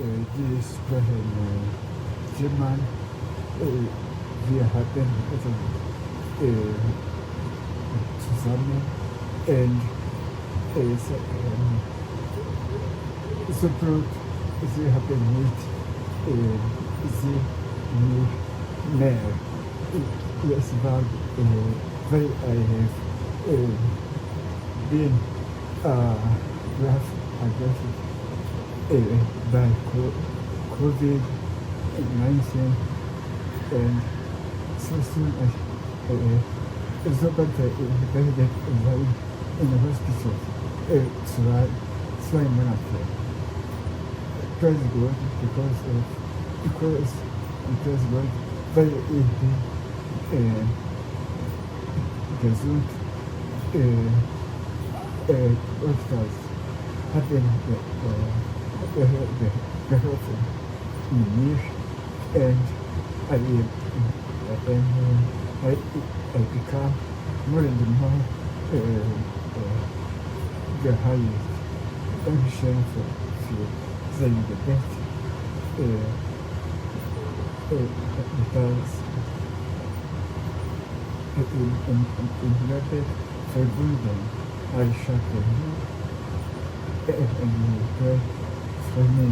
die sprechen German. Wir hatten zusammen und so Brot, sie haben nicht sie nicht mehr. Es war, weil I have been rough aggressive by COVID-19 and so soon as so bad that resident in the hospital zwei Monate. Praise God because it was very easy gesund öfters hatten geholfen mir and I become more and more the highest function for saying the best because in United verbunden I suffer and you pray for me.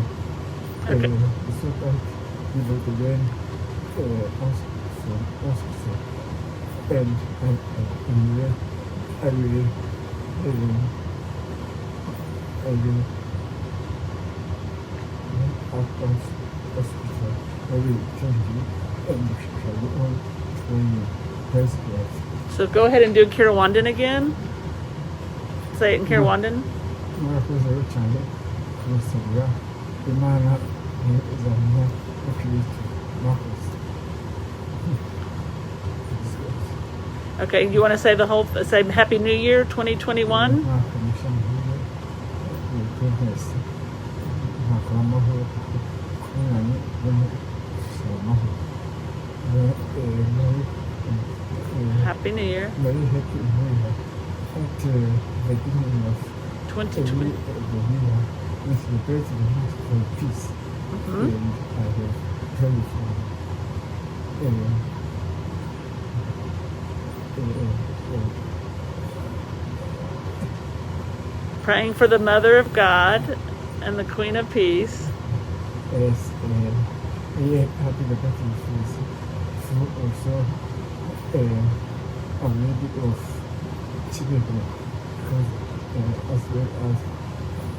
Okay. So that we will begin hospital and I will out of hospital. I will tell you and carry on when you praise God. So go ahead and do Kirawandan again. Say it in Kirawandan. Murakoze cyane kubasabira Imana izamenya ukristo mwakoze. Okay, you want to say the whole, say Happy New Year 2021? Happy New Year Very happy New Year. At the beginning of 2020. with the president for peace. And I have prayed for Praying for the Mother of God and the Queen of Peace. as happy the battle is also a lady of children because as well as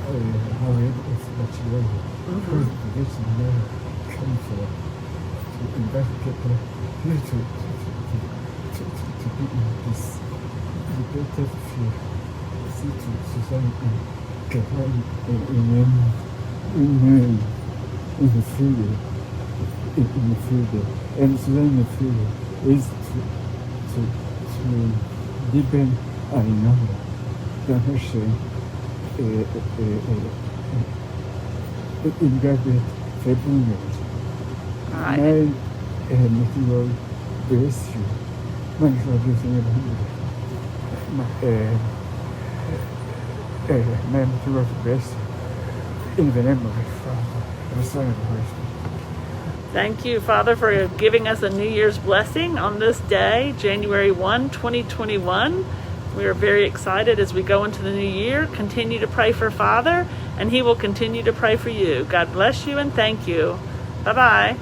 how it is the children because this never come for to invite people here to be in this liberated fear see to society get in the freedom in the freedom and Sudan the freedom is to deepen I know the Hashem in Gabriel February. All right. My material bless you. My material bless you. In the name of the Father, the Son, and the Holy Spirit. Thank you, Father, for giving us a New Year's blessing on this day, January 1, 2021. We are very excited as we go into the new year. Continue to pray for Father, and he will continue to pray for you. God bless you and thank you. Bye-bye.